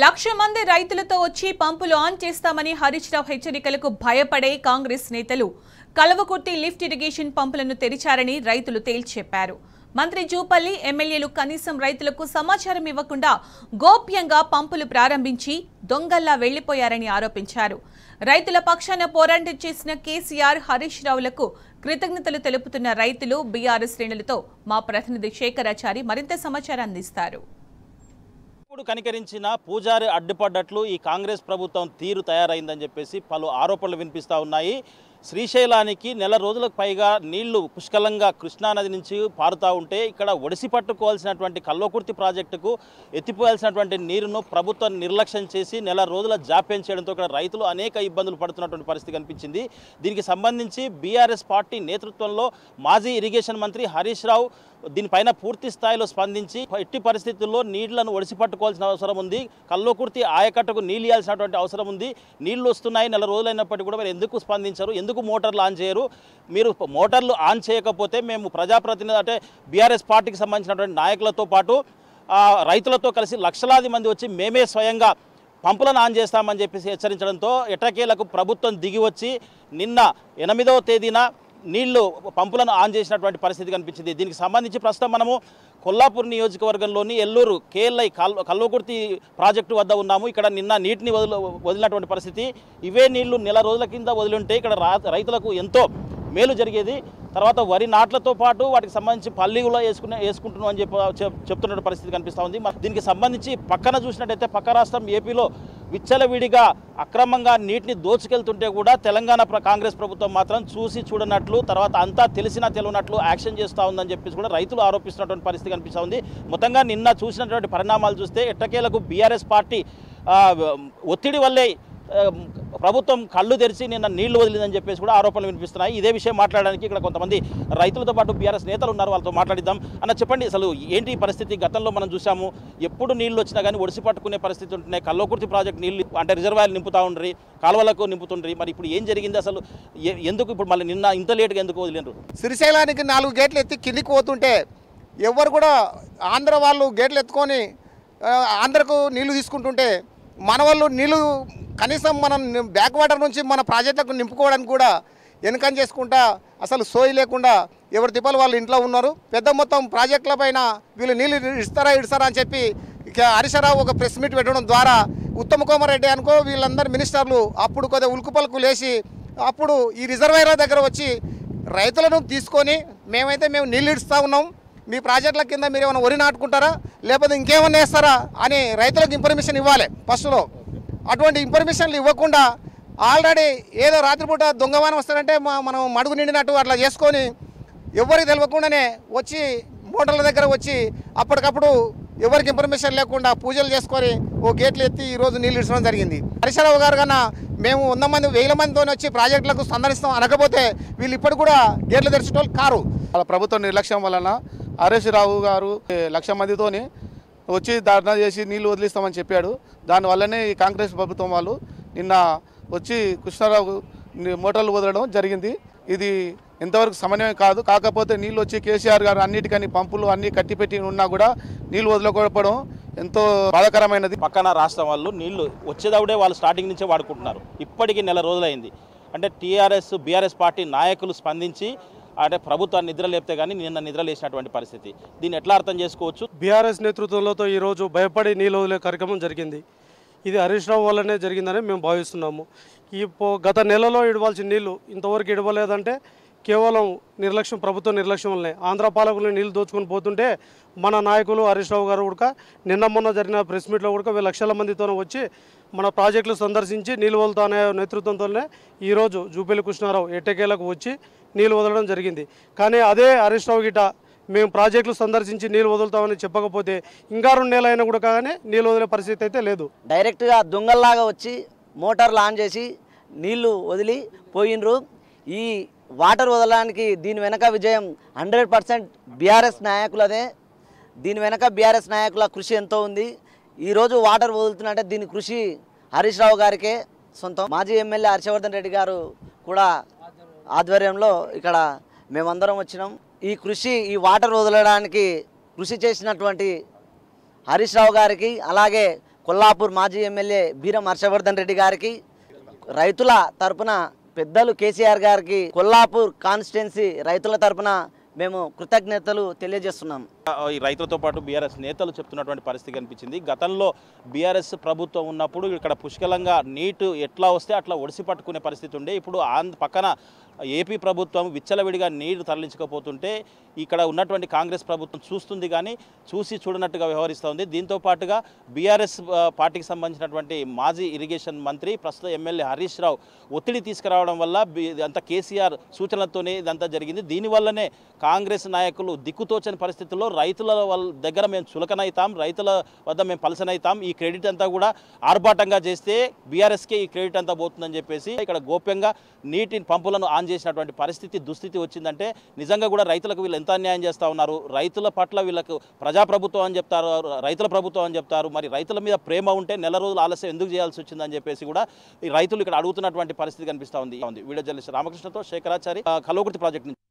లక్ష మంది రైతులతో వచ్చి పంపులు ఆన్ చేస్తామని హరీష్ రావు హెచ్చరికలకు భయపడే కాంగ్రెస్ నేతలు కల్వకుర్తి లిఫ్ట్ ఇరిగేషన్ పంపులను తెరిచారని రైతులు తేల్చెప్పారు. మంత్రి జూపల్లి ఎమ్మెల్యేలు కనీసం రైతులకు సమాచారం ఇవ్వకుండా గోప్యంగా పంపులు ప్రారంభించి దొంగల్లా వెళ్లిపోయారని ఆరోపించారు. రైతుల పక్షాన పోరాటం చేసిన కేసీఆర్, హరీష్ రావులకు కృతజ్ఞతలు తెలుపుతున్న రైతులు, బీఆర్ఎస్ శ్రేణులతో మా ప్రతినిధి శేఖరాచారి మరింత సమాచారం అందిస్తారు. ఇప్పుడు కనికరించిన పూజారి అడ్డుపడ్డట్లు ఈ కాంగ్రెస్ ప్రభుత్వం తీరు తయారైందని చెప్పేసి పలు ఆరోపణలు వినిపిస్తూ ఉన్నాయి. శ్రీశైలానికి నెల రోజులకు పైగా నీళ్లు పుష్కలంగా కృష్ణానది నుంచి పారుతూ ఉంటే ఇక్కడ ఒడిసి పట్టుకోవాల్సినటువంటి కల్వకుర్తి ప్రాజెక్టుకు ఎత్తిపోయాల్సినటువంటి నీరును ప్రభుత్వం నిర్లక్ష్యం చేసి నెల రోజుల జాప్యం చేయడంతో ఇక్కడ రైతులు అనేక ఇబ్బందులు పడుతున్నటువంటి పరిస్థితి కనిపించింది. దీనికి సంబంధించి బీఆర్ఎస్ పార్టీ నేతృత్వంలో మాజీ ఇరిగేషన్ మంత్రి హరీష్ రావు దీనిపైన పూర్తి స్థాయిలో స్పందించి ఎట్టి పరిస్థితుల్లో నీళ్లను ఒడిసి పట్టుకోవాల్సిన అవసరం ఉంది, కల్వకుర్తి ఆయకట్టుకు నీళ్ళు ఇవ్వాల్సినటువంటి అవసరం ఉంది, నీళ్లు వస్తున్నాయి, నెల రోజులైనప్పటికీ కూడా మీరు ఎందుకు స్పందించరు, ఎందుకు మోటార్లు ఆన్ చేయరు, మీరు మోటార్లు ఆన్ చేయకపోతే మేము ప్రజాప్రతినిధి అంటే బీఆర్ఎస్ పార్టీకి సంబంధించినటువంటి నాయకులతో పాటు రైతులతో కలిసి లక్షలాది మంది వచ్చి మేమే స్వయంగా పంపులను ఆన్ చేస్తామని చెప్పేసి హెచ్చరించడంతో ఎట్టకేలకు ప్రభుత్వం దిగి వచ్చి నిన్న 8వ తేదీన నీళ్లు పంపులను ఆన్ చేసినటువంటి పరిస్థితి కనిపించింది. దీనికి సంబంధించి ప్రస్తుతం మనము కొల్లాపూర్ నియోజకవర్గంలోని ఎల్లూరు కేఎల్ఐ కల్వకుర్తి ప్రాజెక్టు వద్ద ఉన్నాము. ఇక్కడ నిన్న నీటిని వదిలినటువంటి పరిస్థితి. ఇవే నీళ్లు నెల రోజుల కింద వదిలింటే ఇక్కడ రైతులకు ఎంతో మేలు జరిగేది. తర్వాత వరి నాట్లతో పాటు వాటికి సంబంధించి పల్లి కూడా వేసుకుంటున్నాం అని చెప్తున్న పరిస్థితి కనిపిస్తూ ఉంది. దీనికి సంబంధించి పక్కన చూసినట్టయితే పక్క రాష్ట్రం ఏపీలో విచ్చలవిడిగా అక్రమంగా నీటిని దోచుకెళ్తుంటే కూడా తెలంగాణ కాంగ్రెస్ ప్రభుత్వం మాత్రం చూసి చూడనట్లు, తర్వాత అంతా తెలిసినా తెలియనట్లు యాక్షన్ చేస్తూ ఉందని చెప్పేసి కూడా రైతులు ఆరోపిస్తున్నటువంటి పరిస్థితి కనిపిస్తూ ఉంది. మొత్తంగా నిన్న చూసినటువంటి పరిణామాలు చూస్తే ఎట్టకేలకు బీఆర్ఎస్ పార్టీ ఒత్తిడి వల్లే ప్రభుత్వం కళ్ళు తెరిచి నిన్న నీళ్లు వదిలిందని చెప్పేసి కూడా ఆరోపణలు వినిపిస్తున్నాయి. ఇదే విషయం మాట్లాడడానికి ఇక్కడ కొంతమంది రైతులతో పాటు బీఆర్ఎస్ నేతలు ఉన్నారు, వాళ్ళతో మాట్లాడిద్దాం. అన్న చెప్పండి, అసలు ఏంటి పరిస్థితి? గతంలో మనం చూసాము ఎప్పుడు నీళ్లు వచ్చినా కానీ ఒడిసి పట్టుకునే పరిస్థితి ఉంటున్నాయి. కల్వకుర్తి ప్రాజెక్ట్ నీళ్లు అంటే రిజర్వాయర్లు నింపుతూ ఉండ్రి, కాలువలకు నింపుతుండ్రి, మరి ఇప్పుడు ఏం జరిగింది అసలు? ఎందుకు ఇప్పుడు మళ్ళీ నిన్న ఇంత లేట్గా ఎందుకు వదిలేరు? శ్రీశైలానికి 4 గేట్లు ఎత్తి కిందికి పోతుంటే ఎవరు కూడా ఆంధ్ర వాళ్ళు గేట్లు ఎత్తుకొని ఆంధ్రకు నీళ్లు తీసుకుంటుంటే మన వాళ్ళు నీళ్ళు కనీసం మనం బ్యాక్ వాటర్ నుంచి మన ప్రాజెక్టులకు నింపుకోవడానికి కూడా వెనకం చేసుకుంటా అసలు సోయి లేకుండా ఎవరి తిప్పలు వాళ్ళు ఇంట్లో ఉన్నారు. పెద్ద మొత్తం ప్రాజెక్టుల పైన వీళ్ళు నీళ్ళు ఇస్తారా అని చెప్పి ఇక హరీష్ రావు ఒక ప్రెస్ మీట్ పెట్టడం ద్వారా ఉత్తమ్ కుమార్ రెడ్డి అనుకో వీళ్ళందరూ మినిస్టర్లు అప్పుడు కొద్దిగా ఉలుకుపలుకు లేచి అప్పుడు ఈ రిజర్వాయర్ల దగ్గర వచ్చి రైతులను తీసుకొని మేము నీళ్ళు ఇడుస్తూ ఉన్నాం, మీ ప్రాజెక్టుల కింద మీరు ఏమైనా వరి నాటుకుంటారా లేకపోతే ఇంకేమన్నా వేస్తారా అని రైతులకు ఇన్ఫర్మేషన్ ఇవ్వాలి ఫస్ట్లో. అటువంటి ఇన్ఫర్మేషన్లు ఇవ్వకుండా ఆల్రెడీ ఏదో రాత్రిపూట దొంగవానం వస్తారంటే మనం మడుగు నిండినట్టు అట్లా చేసుకొని ఎవరికి తెలియకుండానే వచ్చి మోటార్ల దగ్గర వచ్చి అప్పటికప్పుడు ఎవరికి ఇన్ఫర్మేషన్ లేకుండా పూజలు చేసుకొని ఓ గేట్లు ఎత్తి ఈరోజు నీళ్ళు ఇచ్చడం జరిగింది. హరీష్ రావు గారు కన్నా మేము 100 మంది 1000 మందితో వచ్చి ప్రాజెక్టులకు సందర్శిస్తాం అనకపోతే వీళ్ళు ఇప్పటికి కూడా గేట్లు తెరిచేటోళ్ళు కారు. వాళ్ళ ప్రభుత్వ నిర్లక్ష్యం వలన హరీష్ రావు గారు 1,00,000 మందితోని వచ్చి ధర్నా చేసి నీళ్లు వదిలిస్తామని చెప్పాడు. దానివల్లనే ఈ కాంగ్రెస్ ప్రభుత్వం వాళ్ళు నిన్న వచ్చి కృష్ణారావు మోటార్లు వదలడం జరిగింది. ఇది ఎంతవరకు సమన్వయం కాదు. కాకపోతే నీళ్ళు వచ్చి కేసీఆర్ గారు అన్నిటికని పంపులు అన్నీ కట్టిపెట్టి ఉన్నా కూడా నీళ్ళు వదలకపోవడం ఎంతో బాధాకరమైనది. పక్కన రాష్ట్రం వాళ్ళు నీళ్లు వచ్చేదవుడే వాళ్ళు స్టార్టింగ్ నుంచే వాడుకుంటున్నారు. ఇప్పటికీ నెల రోజులైంది. అంటే టీఆర్ఎస్ బీఆర్ఎస్ పార్టీ నాయకులు స్పందించి అంటే ప్రభుత్వాన్ని నిద్ర లేపితే కానీ నిన్న నిద్ర లేచినటువంటి పరిస్థితి. దీన్ని ఎట్లా అర్థం చేసుకోవచ్చు? బీఆర్ఎస్ నేతృత్వంలో ఈరోజు భయపడి నీళ్ళు వదిలే కార్యక్రమం జరిగింది. ఇది హరీష్ రావు వల్లనే జరిగిందని మేము భావిస్తున్నాము. గత నెలలో ఇడవాల్సిన నీళ్లు ఇంతవరకు ఇడవలేదంటే కేవలం నిర్లక్ష్యం, ప్రభుత్వ నిర్లక్ష్యం వల్లనే. ఆంధ్ర పాలకులు నీళ్లు దోచుకొని పోతుంటే మన నాయకులు హరీష్ రావు గారు కూడా నిన్న మొన్న జరిగిన ప్రెస్ మీట్లో కూడా 1,00,000 మందితో వచ్చి మన ప్రాజెక్టులు సందర్శించి నీళ్ళు వదులుతానే నేతృత్వంతోనే ఈరోజు జూపల్లి కృష్ణారావు ఎట్టకేలకు వచ్చి నీళ్ళు వదలడం జరిగింది. కానీ అదే హరీష్ రావు గిట మేము ప్రాజెక్టులు సందర్శించి నీళ్ళు వదులుతామని చెప్పకపోతే ఇంకా 2 నెలలైనా కూడా కానీ నీళ్ళు వదిలే పరిస్థితి అయితే లేదు. డైరెక్ట్గా దొంగల్లాగా వచ్చి మోటార్లు ఆన్ చేసి నీళ్లు వదిలి పోయినరు. ఈ వాటర్ వదలడానికి దీని వెనక విజయం 100% బీఆర్ఎస్ నాయకులదే. దీని వెనక బీఆర్ఎస్ నాయకుల కృషి ఎంతో ఉంది. ఈరోజు వాటర్ వదులుతున్నట్టే దీని కృషి హరీష్ రావు గారికే సొంతం. మాజీ ఎమ్మెల్యే హర్షవర్ధన్ రెడ్డి గారు కూడా ఆధ్వర్యంలో ఇక్కడ మేమందరం వచ్చినాం. ఈ వాటర్ వదలడానికి కృషి చేసినటువంటి హరీష్ రావు గారికి అలాగే కొల్లాపూర్ మాజీ ఎమ్మెల్యే బీరం హర్షవర్ధన్ రెడ్డి గారికి, రైతుల తరపున పెద్దలు కేసీఆర్ గారికి, కొల్లాపూర్ కాన్స్టిట్యున్సీ రైతుల తరపున మేము కృతజ్ఞతలు తెలియజేస్తున్నాం. ఈ రైతులతో పాటు బీఆర్ఎస్ నేతలు చెప్తున్నటువంటి పరిస్థితి కనిపించింది. గతంలో బీఆర్ఎస్ ప్రభుత్వం ఉన్నప్పుడు ఇక్కడ పుష్కలంగా నీటు ఎట్లా వస్తే అట్లా ఒడిసి పట్టుకునే పరిస్థితి ఉండే. ఇప్పుడు పక్కన ఏపీ ప్రభుత్వం విచ్చలవిడిగా నీరు తరలించకపోతుంటే ఇక్కడ ఉన్నటువంటి కాంగ్రెస్ ప్రభుత్వం చూస్తుంది కానీ చూసి చూడనట్టుగా వ్యవహరిస్తోంది. దీంతో పాటుగా బీఆర్ఎస్ పార్టీకి సంబంధించినటువంటి మాజీ ఇరిగేషన్ మంత్రి ప్రస్తుత ఎమ్మెల్యే హరీష్ రావు ఒత్తిడి తీసుకురావడం వల్ల ఇదంతా కేసీఆర్ సూచనలతోనే ఇదంతా జరిగింది. దీనివల్లనే కాంగ్రెస్ నాయకులు దిక్కుతోచని పరిస్థితుల్లో రైతుల దగ్గర మేము చులకనైతాం, రైతుల వద్ద మేము పలసనైతాం, ఈ క్రెడిట్ అంతా కూడా ఆర్భాటంగా చేస్తే బీఆర్ఎస్కే ఈ క్రెడిట్ అంతా పోతుందని చెప్పేసి ఇక్కడ గోప్యంగా నీటి పంపులను ఆన్ చేసినటువంటి పరిస్థితి దుస్థితి వచ్చిందంటే నిజంగా కూడా రైతులకు వీళ్ళు ఎంత అన్యాయం చేస్తూ ఉన్నారు. రైతుల పట్ల వీళ్ళకు ప్రజాప్రభుత్వం అని చెప్తారు, రైతుల ప్రభుత్వం అని చెప్తారు. మరి రైతుల మీద ప్రేమ ఉంటే నెల రోజులు ఆలస్యం ఎందుకు చేయాల్సి వచ్చిందని చెప్పేసి కూడా ఈ రైతులు ఇక్కడ అడుగుతున్నటువంటి పరిస్థితి కనిపిస్తూ ఉంది. వీడియో జర్నలిస్ట్ రామకృష్ణతో శేఖరాచారి, కల్వకుర్తి ప్రాజెక్ట్ నుంచి.